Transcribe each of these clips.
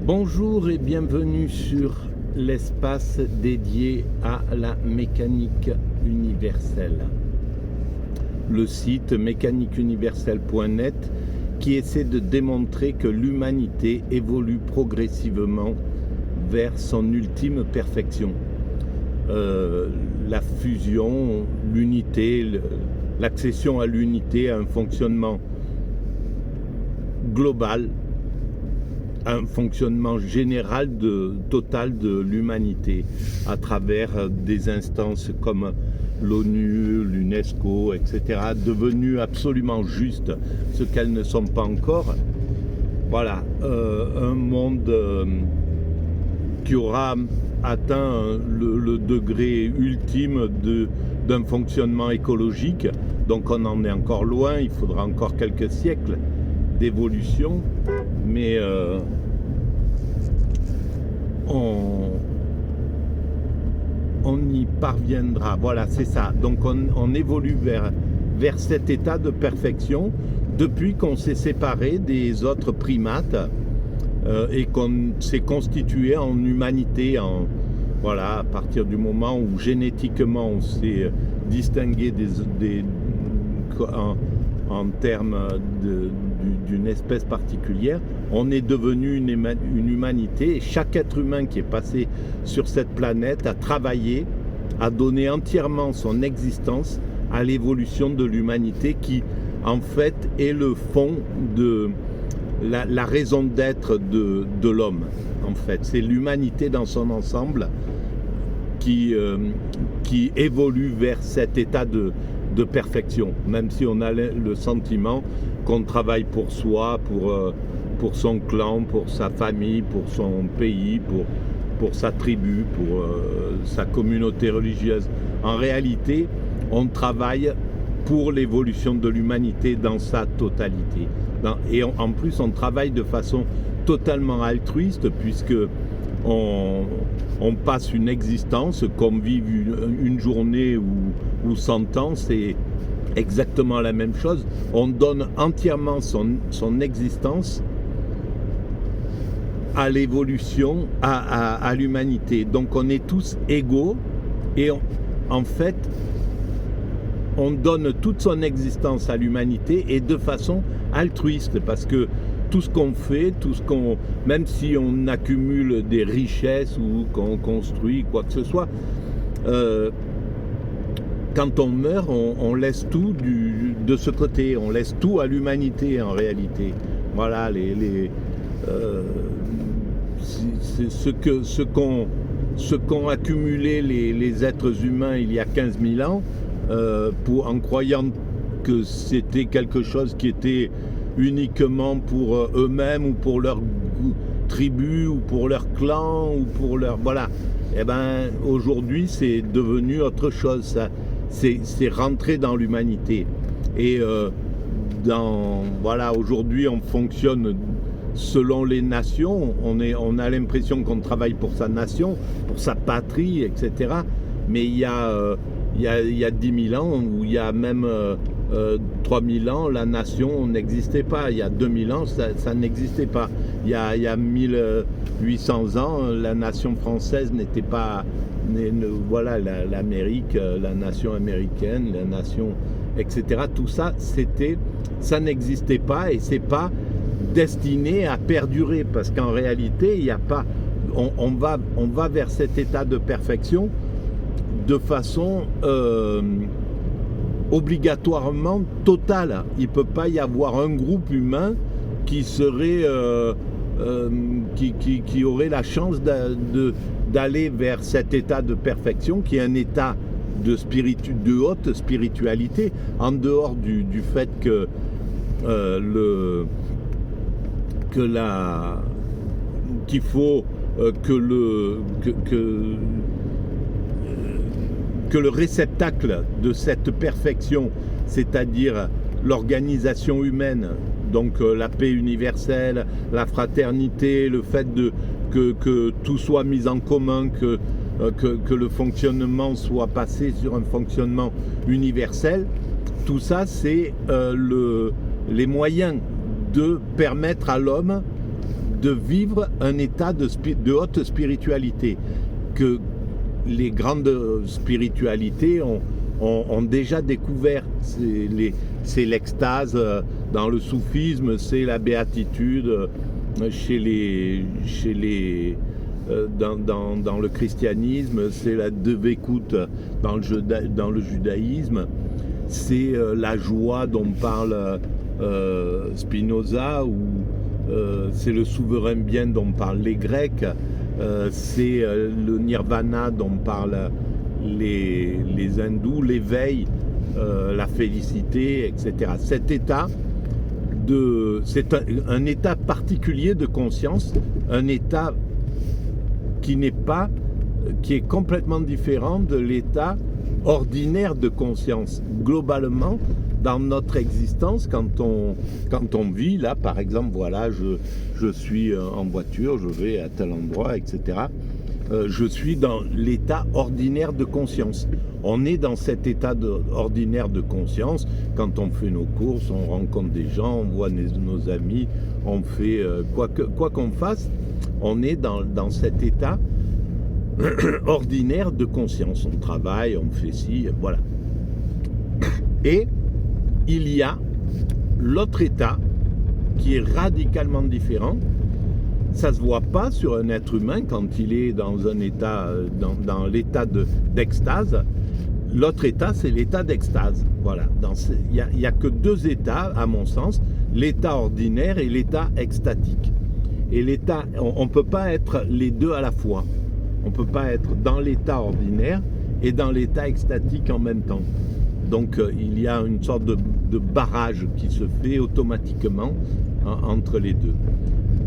Bonjour et bienvenue sur l'espace dédié à la mécanique universelle. Le site mécaniqueuniverselle.net qui essaie de démontrer que l'humanité évolue progressivement vers son ultime perfection. La fusion, l'unité, l'accession à l'unité, à un fonctionnement global, un fonctionnement général total de l'humanité à travers des instances comme l'ONU, l'UNESCO, etc., devenues absolument justes, ce qu'elles ne sont pas encore. Voilà, un monde qui aura atteint le degré ultime d'un fonctionnement écologique. Donc on en est encore loin, il faudra encore quelques siècles d'évolution, mais on y parviendra. Voilà, c'est ça. Donc on évolue vers cet état de perfection depuis qu'on s'est séparé des autres primates et qu'on s'est constitué en humanité. Voilà, à partir du moment où génétiquement on s'est distingué en termes d'une espèce particulière, on est devenu une humanité, et chaque être humain qui est passé sur cette planète a travaillé, a donné entièrement son existence à l'évolution de l'humanité qui, en fait, est le fond de la raison d'être de l'homme. En fait, c'est l'humanité dans son ensemble qui évolue vers cet état de perfection, même si on a le sentiment qu'on travaille pour soi, pour son clan, pour sa famille, pour son pays, pour sa tribu, pour sa communauté religieuse. En réalité, on travaille pour l'évolution de l'humanité dans sa totalité. Et en plus, on travaille de façon totalement altruiste, puisque on passe une existence, comme vivre une journée ou 100 ans, c'est exactement la même chose. On donne entièrement son existence à l'évolution, à l'humanité. Donc on est tous égaux et en fait, on donne toute son existence à l'humanité et de façon altruiste, parce que tout ce qu'on fait, même si on accumule des richesses ou qu'on construit quoi que ce soit, quand on meurt, on laisse tout de ce côté, on laisse tout à l'humanité en réalité. Voilà, ce qu'ont accumulé les êtres humains il y a 15 000 ans, en croyant que c'était quelque chose qui était uniquement pour eux-mêmes ou pour leur tribu ou pour leur clan ou pour leur... Voilà. Et ben aujourd'hui c'est devenu autre chose, ça. C'est rentré dans l'humanité. Et voilà, aujourd'hui on fonctionne selon les nations, on a l'impression qu'on travaille pour sa nation, pour sa patrie, etc. Mais il y a 10 000 ans, ou il y a même 3 000 ans, la nation n'existait pas. Il y a 2000 ans, ça n'existait pas. Il y a 1800 ans, la nation française n'était pas... Voilà, l'Amérique, la nation américaine, la nation, etc. Tout ça, ça n'existait pas et c'est pas destiné à perdurer, parce qu'en réalité, il n'y a pas... On va vers cet état de perfection de façon obligatoirement totale. Il ne peut pas y avoir un groupe humain qui serait qui aurait la chance d'aller vers cet état de perfection, qui est un état de haute spiritualité, en dehors du fait qu'il faut que le réceptacle de cette perfection, c'est-à-dire l'organisation humaine, donc la paix universelle, la fraternité, le fait que tout soit mis en commun, que le fonctionnement soit passé sur un fonctionnement universel, tout ça c'est les moyens de permettre à l'homme de vivre un état de haute spiritualité, que les grandes spiritualités ont déjà découvert. C'est l'extase dans le soufisme, c'est la béatitude dans le christianisme, c'est la Devekut dans le judaïsme, c'est la joie dont parle Spinoza, ou c'est le souverain bien dont parlent les Grecs, c'est le nirvana dont parlent les hindous, l'éveil, la félicité, etc. Cet état, c'est un état particulier de conscience, un état qui est complètement différent de l'état ordinaire de conscience. Globalement, dans notre existence, quand on vit, là par exemple, voilà, je suis en voiture, je vais à tel endroit, etc. Je suis dans l'état ordinaire de conscience. On est dans cet état ordinaire de conscience quand on fait nos courses, on rencontre des gens, on voit nos amis, on fait quoi qu'on fasse, on est dans cet état ordinaire de conscience. On travaille, on fait ci, voilà. Et il y a l'autre état qui est radicalement différent. Ça ne se voit pas sur un être humain quand il est dans un état, dans l'état d'extase. L'autre état, c'est l'état d'extase. Voilà. Il n'y a que deux états, à mon sens, l'état ordinaire et l'état extatique. Et l'état, on ne peut pas être les deux à la fois. On ne peut pas être dans l'état ordinaire et dans l'état extatique en même temps. Donc il y a une sorte de barrage qui se fait automatiquement entre les deux.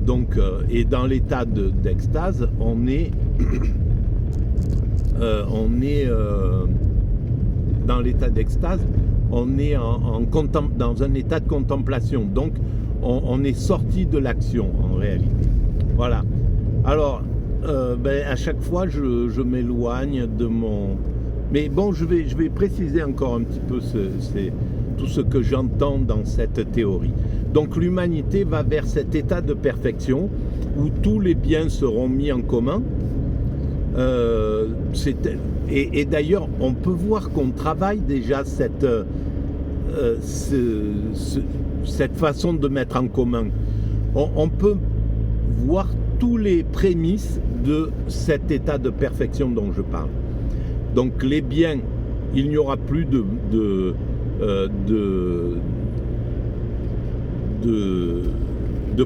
Donc, et dans l'état d'extase, on est dans l'état d'extase, on est dans un état de contemplation. Donc, on est sorti de l'action en réalité. Voilà. Alors, à chaque fois, je m'éloigne de mon... Mais bon, je vais préciser encore un petit peu tout ce que j'entends dans cette théorie. Donc l'humanité va vers cet état de perfection où tous les biens seront mis en commun. Et d'ailleurs, on peut voir qu'on travaille déjà cette façon de mettre en commun. On peut voir tous les prémices de cet état de perfection dont je parle. Donc les biens, il n'y aura plus de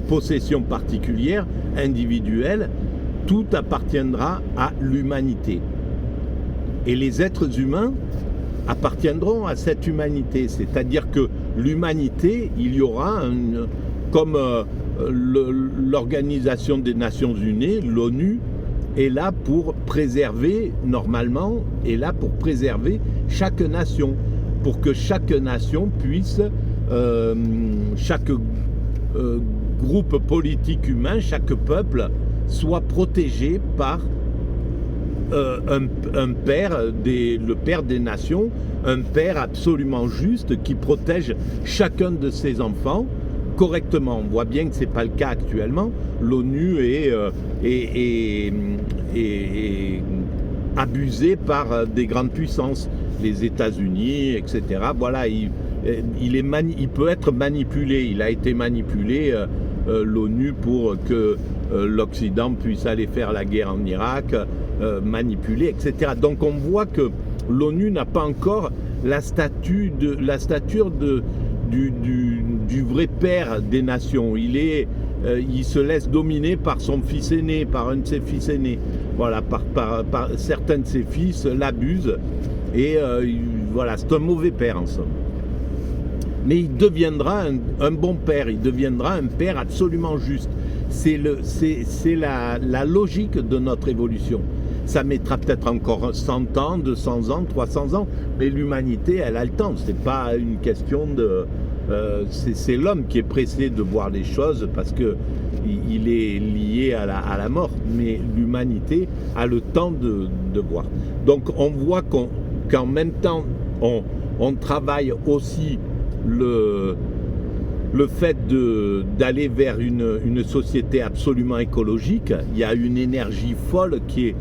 possession particulière, individuelle, tout appartiendra à l'humanité. Et les êtres humains appartiendront à cette humanité. C'est-à-dire que l'humanité, il y aura, comme l'Organisation des Nations Unies, l'ONU, est là pour préserver, normalement, est là pour préserver chaque nation, pour que chaque nation puisse, chaque groupe politique humain, chaque peuple soit protégé par un père, le père des nations, un père absolument juste qui protège chacun de ses enfants correctement. On voit bien que ce n'est pas le cas actuellement. L'ONU est abusée par des grandes puissances, les États-Unis, etc. Voilà, il peut être manipulé. Il a été manipulé, l'ONU, pour que l'Occident puisse aller faire la guerre en Irak, manipulé, etc. Donc on voit que l'ONU n'a pas encore la stature du vrai père des nations. Il se laisse dominer par son fils aîné, par un de ses fils aînés. Voilà, par certains de ses fils l'abusent. Et voilà, c'est un mauvais père en somme. Mais il deviendra un bon père, il deviendra un père absolument juste. C'est la logique de notre évolution. Ça mettra peut-être encore 100 ans, 200 ans, 300 ans, mais l'humanité, elle a le temps. C'est pas une question de... c'est l'homme qui est pressé de voir les choses parce qu'il est lié à la mort, mais l'humanité a le temps de voir. Donc on voit qu'en même temps, on travaille aussi le fait d'aller vers une société absolument écologique. Il y a une énergie folle qui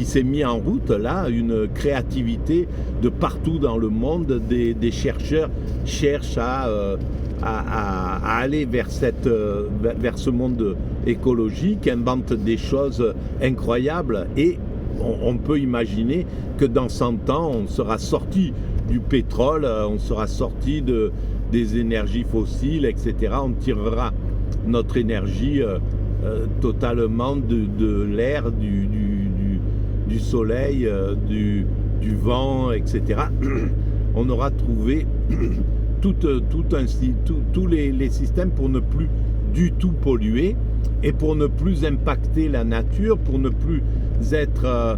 s'est mise en route là, une créativité de partout dans le monde. Des chercheurs cherchent à aller vers ce monde écologique, inventent des choses incroyables, et on peut imaginer que dans 100 ans, on sera sorti du pétrole, on sera sorti des énergies fossiles, etc. On tirera notre énergie totalement de l'air, du soleil, du vent, etc. On aura trouvé tous les systèmes pour ne plus du tout polluer et pour ne plus impacter la nature, pour ne plus être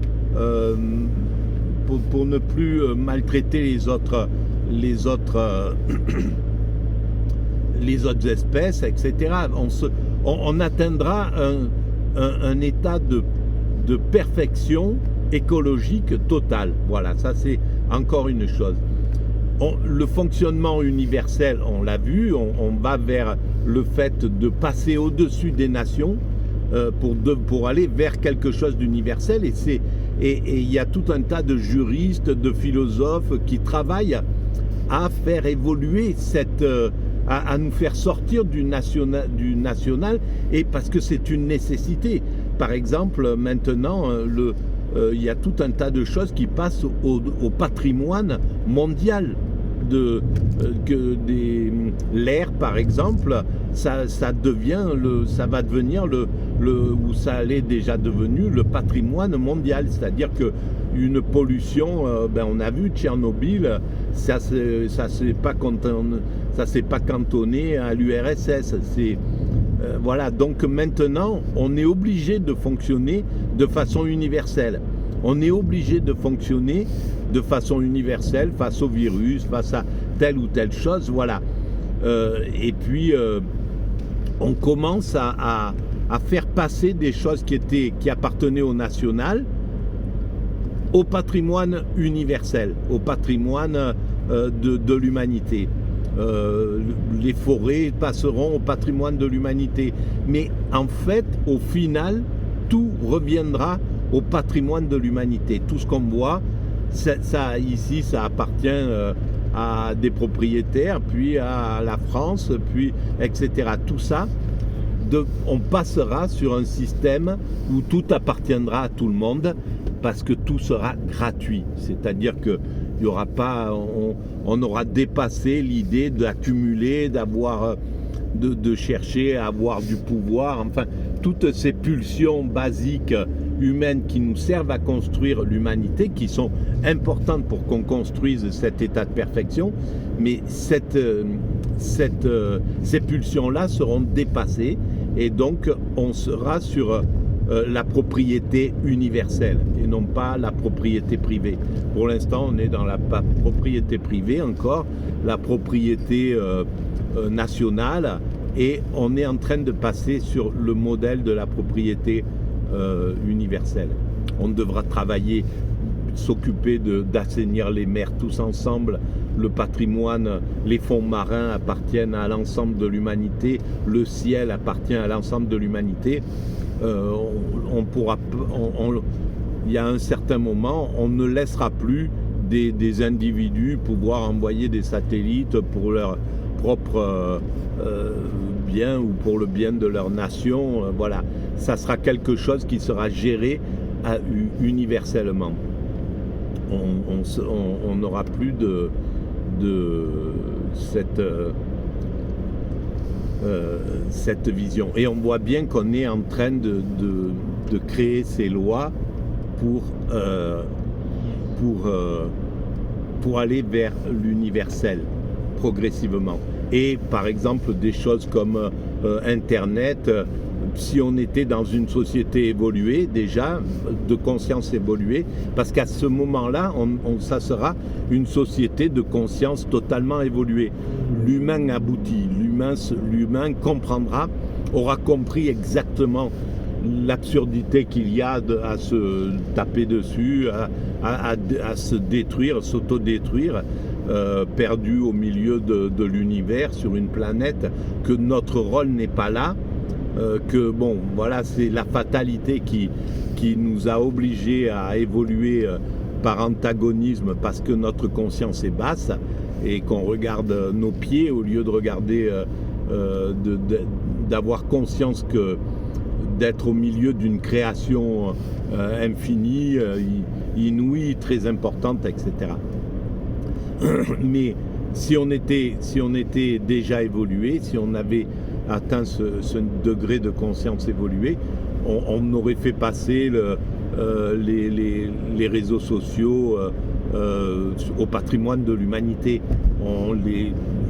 pour ne plus maltraiter les autres espèces, etc. On atteindra un état de perfection écologique totale. Voilà, ça c'est encore une chose. Le fonctionnement universel, on l'a vu, on va vers le fait de passer au-dessus des nations pour aller vers quelque chose d'universel, et il y a tout un tas de juristes, de philosophes qui travaillent à faire évoluer à nous faire sortir du national, et parce que c'est une nécessité. Par exemple, maintenant, il y a tout un tas de choses qui passent au patrimoine mondial. L'air, par exemple, ça va devenir ou ça allait déjà devenu le patrimoine mondial. C'est-à-dire que une pollution, on a vu Tchernobyl, ça s'est pas cantonné à l'URSS. Voilà, donc maintenant, on est obligé de fonctionner de façon universelle. On est obligé de fonctionner de façon universelle face au virus, face à telle ou telle chose, voilà. Et puis, on commence à faire passer des choses qui appartenaient au national au patrimoine universel, au patrimoine de l'humanité. Les forêts passeront au patrimoine de l'humanité. Mais en fait, au final, tout reviendra au patrimoine de l'humanité. Tout ce qu'on voit, ici, ça appartient à des propriétaires, puis à la France, puis etc. Tout ça, on passera sur un système où tout appartiendra à tout le monde, parce que tout sera gratuit. C'est-à-dire que il y aura pas, on aura dépassé l'idée d'accumuler, de chercher à avoir du pouvoir, enfin toutes ces pulsions basiques humaines qui nous servent à construire l'humanité, qui sont importantes pour qu'on construise cet état de perfection, mais ces pulsions-là seront dépassées, et donc on sera sur la propriété universelle et non pas la propriété privée. Pour l'instant, on est dans la propriété privée encore, la propriété nationale, et on est en train de passer sur le modèle de la propriété universelle. On devra travailler, s'occuper d'assainir les mers tous ensemble. Le patrimoine, les fonds marins appartiennent à l'ensemble de l'humanité, le ciel appartient à l'ensemble de l'humanité. Il y a un certain moment, on ne laissera plus des individus pouvoir envoyer des satellites pour leur propre bien ou pour le bien de leur nation. Voilà, ça sera quelque chose qui sera géré universellement. On n'aura plus de cette vision. Et on voit bien qu'on est en train de créer ces lois pour aller vers l'universel progressivement. Et par exemple des choses comme Internet, si on était dans une société évoluée déjà, de conscience évoluée, parce qu'à ce moment-là, ça sera une société de conscience totalement évoluée. L'humain aboutit, l'humain comprendra, aura compris exactement l'absurdité qu'il y a à se taper dessus, à se détruire, s'autodétruire. perdus au milieu de l'univers sur une planète, que notre rôle n'est pas là, que bon, voilà, c'est la fatalité qui nous a obligés à évoluer par antagonisme parce que notre conscience est basse et qu'on regarde nos pieds au lieu de regarder, d'avoir conscience que d'être au milieu d'une création infinie, inouïe, très importante, etc. Mais si on était déjà évolué, si on avait atteint ce degré de conscience évolué, on aurait fait passer les réseaux sociaux au patrimoine de l'humanité.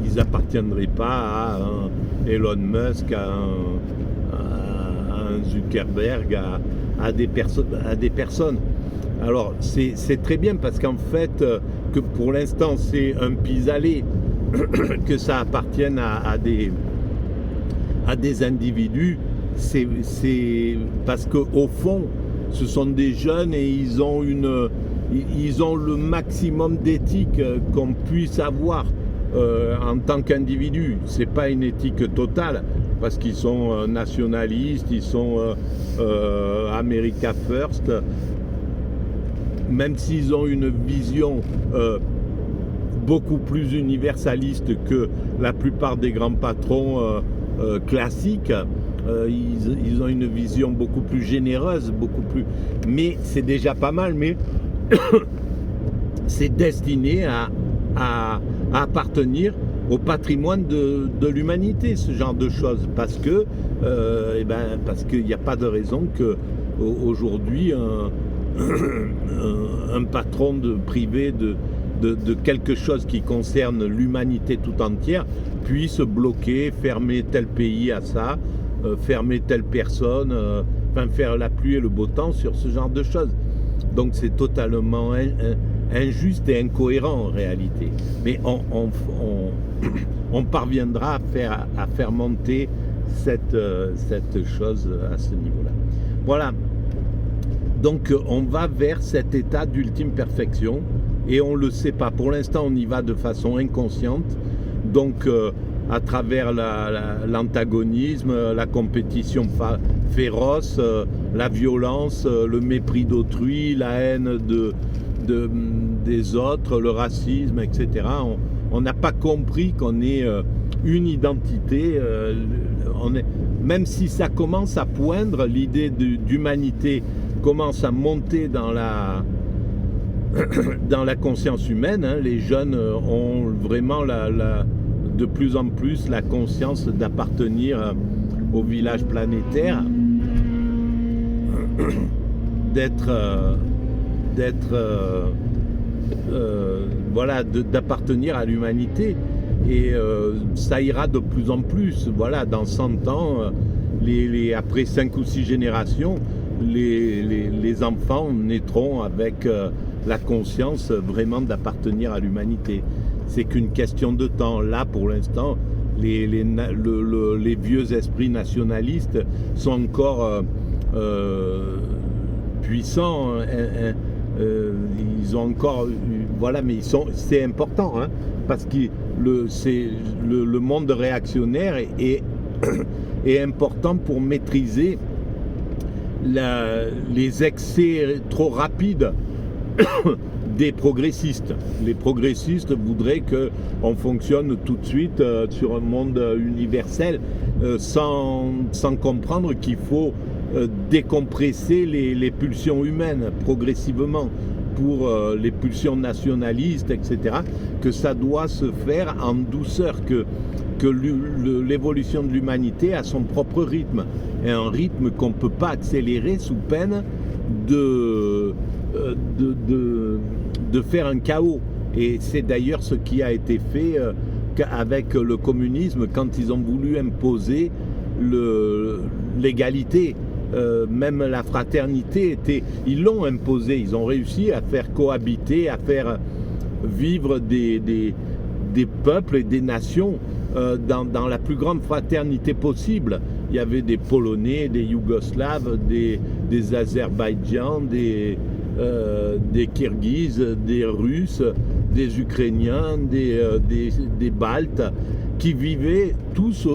Ils appartiendraient pas à un Elon Musk, à un Zuckerberg, à des personnes. Alors c'est très bien parce qu'en fait, que pour l'instant c'est un pis-aller que ça appartienne à des individus, c'est parce qu'au fond, ce sont des jeunes et ils ont le maximum d'éthique qu'on puisse avoir en tant qu'individu. C'est pas une éthique totale parce qu'ils sont nationalistes, ils sont America First, même s'ils ont une vision beaucoup plus universaliste que la plupart des grands patrons classiques. Ils ont une vision beaucoup plus généreuse, mais c'est déjà pas mal, mais c'est destiné à appartenir au patrimoine de l'humanité, ce genre de choses, parce qu'il n'y a pas de raison que aujourd'hui un patron privé de quelque chose qui concerne l'humanité tout entière puisse bloquer, fermer tel pays à ça, fermer telle personne, faire la pluie et le beau temps sur ce genre de choses. Donc c'est totalement injuste et incohérent en réalité. Mais on parviendra à faire monter cette chose à ce niveau-là. Voilà. Donc on va vers cet état d'ultime perfection et on ne le sait pas. Pour l'instant, on y va de façon inconsciente. Donc à travers l'antagonisme, la compétition féroce, la violence, le mépris d'autrui, la haine des autres, le racisme, etc. On n'a pas compris qu'on est une identité. Même si ça commence à poindre, l'idée d'humanité commence à monter dans la conscience humaine. Les jeunes ont vraiment de plus en plus la conscience d'appartenir au village planétaire, d'appartenir à l'humanité. Et ça ira de plus en plus. Voilà, dans 100 ans, après 5 ou 6 générations, les enfants naîtront avec la conscience vraiment d'appartenir à l'humanité. C'est qu'une question de temps. Là, pour l'instant, les vieux esprits nationalistes sont encore puissants. Ils ont encore... Voilà, mais c'est important, hein, parce que le monde réactionnaire est important pour maîtriser les excès trop rapides des progressistes. Les progressistes voudraient qu'on fonctionne tout de suite sur un monde universel sans comprendre qu'il faut décompresser les pulsions humaines progressivement pour les pulsions nationalistes, etc., que ça doit se faire en douceur, que l'évolution de l'humanité a son propre rythme, et un rythme qu'on ne peut pas accélérer sous peine de faire un chaos. Et c'est d'ailleurs ce qui a été fait avec le communisme quand ils ont voulu imposer l'égalité. Même la fraternité ils l'ont imposé, ils ont réussi à faire cohabiter, à faire vivre des peuples et des nations dans la plus grande fraternité possible. Il y avait des Polonais, des Yougoslaves, des Azerbaïdjans, des Kirghizes, des Russes, des Ukrainiens, des Baltes, qui vivaient tous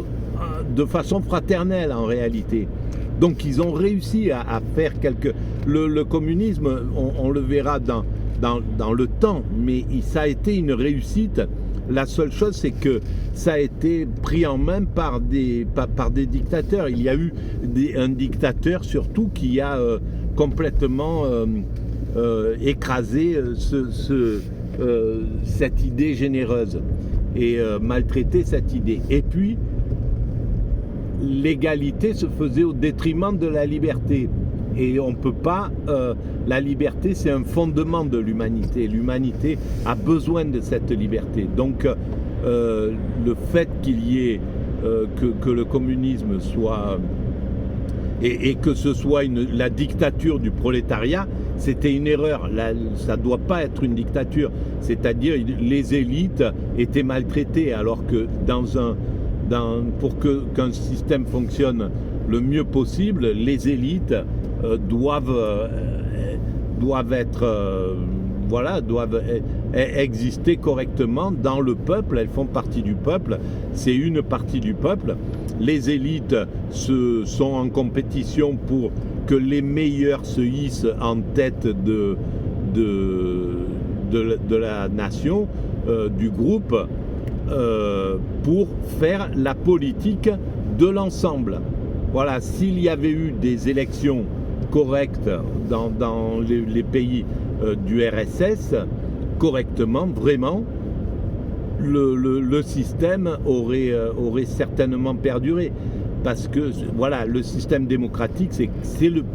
de façon fraternelle en réalité. Donc ils ont réussi à faire le communisme, on le verra dans le temps, mais ça a été une réussite. La seule chose, c'est que ça a été pris en main par des dictateurs. Il y a eu un dictateur surtout qui a complètement écrasé cette idée généreuse et maltraité cette idée. Et puis, l'égalité se faisait au détriment de la liberté. Et on ne peut pas... la liberté, c'est un fondement de l'humanité. L'humanité a besoin de cette liberté. Donc, le fait qu'il y ait... que le communisme soit... Et que ce soit la dictature du prolétariat, c'était une erreur. Ça ne doit pas être une dictature. C'est-à-dire, les élites étaient maltraitées, alors que pour qu'un système fonctionne le mieux possible, les élites doivent exister correctement dans le peuple. Elles font partie du peuple, c'est une partie du peuple. Les élites sont en compétition pour que les meilleurs se hissent en tête de la nation, du groupe, pour faire la politique de l'ensemble. Voilà, s'il y avait eu des élections correctes dans les pays du RSS, correctement, vraiment, le système aurait certainement perduré. Parce que, voilà, le système démocratique, c'est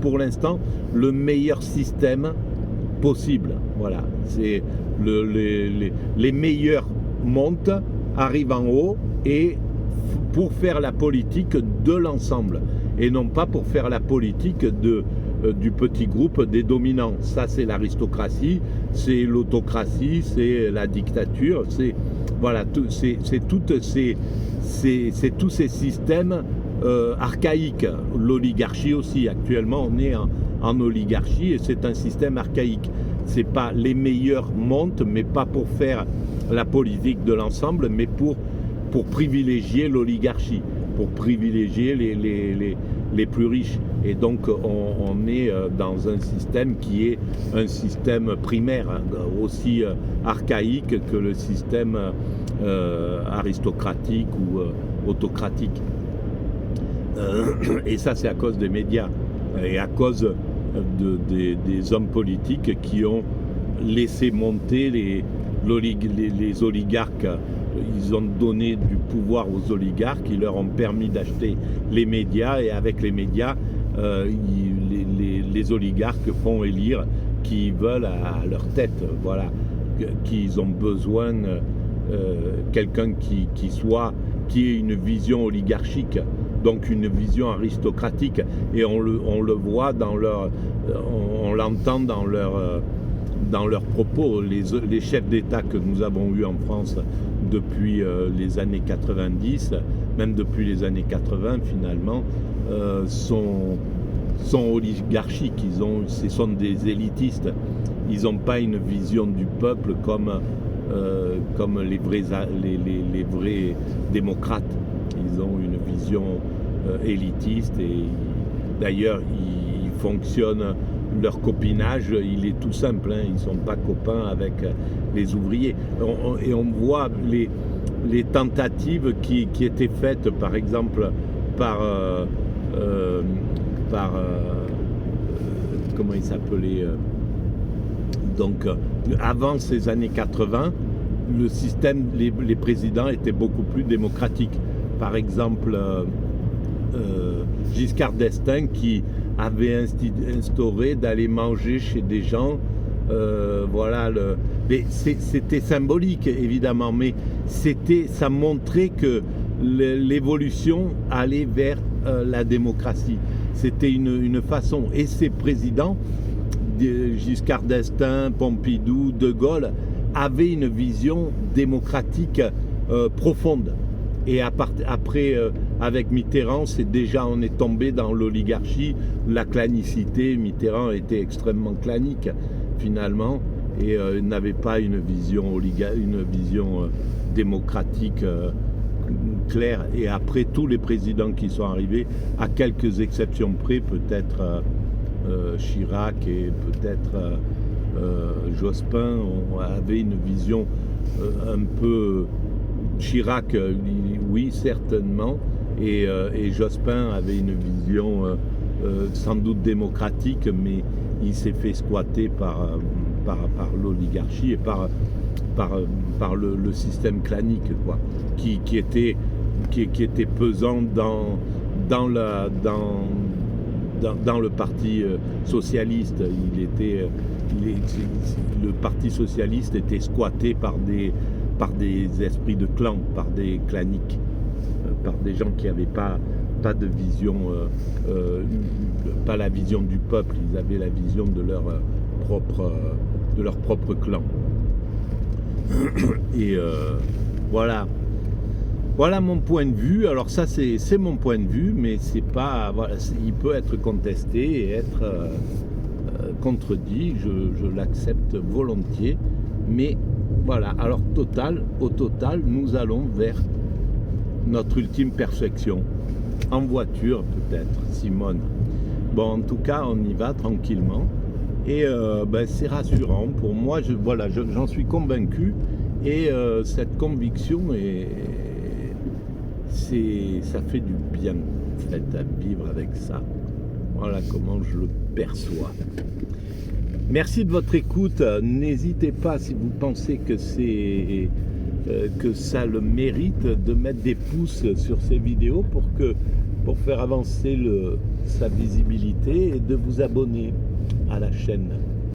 pour l'instant le meilleur système possible. Voilà, c'est les meilleurs montent, arrivent en haut, et pour faire la politique de l'ensemble, et non pas pour faire la politique du petit groupe des dominants. Ça, c'est l'aristocratie, c'est l'autocratie, c'est la dictature, c'est tous ces systèmes archaïques. L'oligarchie aussi, actuellement on est en oligarchie, et c'est un système archaïque. C'est pas les meilleurs montent, mais pas pour faire la politique de l'ensemble, mais pour privilégier l'oligarchie, pour privilégier les plus riches. Et donc on est dans un système qui est un système primaire, aussi archaïque que le système aristocratique ou autocratique. Et ça, c'est à cause des médias et à cause des hommes politiques qui ont laissé monter les oligarques. Ils ont donné du pouvoir aux oligarques, ils leur ont permis d'acheter les médias, et avec les médias, les oligarques font élire qui veulent à leur tête. Voilà, qu'ils ont besoin quelqu'un qui ait une vision oligarchique, donc une vision aristocratique, et on le voit on l'entend dans leurs propos. Les chefs d'État que nous avons eus en France depuis les années 90, même depuis les années 80 finalement, sont oligarchiques. Ce sont des élitistes. Ils n'ont pas une vision du peuple comme les vrais démocrates. Ils ont une vision élitiste, et d'ailleurs ils fonctionnent. Leur copinage, il est tout simple, hein. Ils ne sont pas copains avec les ouvriers. Et on voit les tentatives qui étaient faites, par exemple, par comment il s'appelait, donc avant ces années 80, le système, les présidents étaient beaucoup plus démocratiques. Par exemple, Giscard d'Estaing, qui avait instauré d'aller manger chez des gens, mais c'était symbolique évidemment, mais ça montrait que l'évolution allait vers la démocratie. C'était une façon, et ces présidents, Giscard d'Estaing, Pompidou, De Gaulle, avaient une vision démocratique profonde. Et après, avec Mitterrand, on est tombé dans l'oligarchie, la clanicité. Mitterrand était extrêmement clanique, finalement. et n'avait pas une vision démocratique claire. Et après, tous les présidents qui sont arrivés, à quelques exceptions près, peut-être Chirac et peut-être Jospin, avaient une vision un peu... Chirac, oui, certainement, et Jospin avait une vision sans doute démocratique, mais il s'est fait squatter par l'oligarchie et par le système clanique, quoi, qui était pesant dans le parti socialiste. Le parti socialiste était squatté par des esprits de clan, par des claniques, par des gens qui n'avaient pas de vision, pas la vision du peuple, ils avaient la vision de leur propre clan. Et voilà mon point de vue. Alors ça c'est mon point de vue, mais c'est pas, voilà, il peut être contesté et être contredit, je l'accepte volontiers, mais voilà. Alors au total, nous allons vers notre ultime perfection, en voiture peut-être, Simone. Bon, en tout cas, on y va tranquillement, et c'est rassurant pour moi. J'en suis convaincu, et cette conviction ça fait du bien, en fait, à vivre avec ça. Voilà comment je le perçois. Merci de votre écoute. N'hésitez pas, si vous pensez que ça le mérite, de mettre des pouces sur ces vidéos pour faire avancer sa visibilité, et de vous abonner à la chaîne.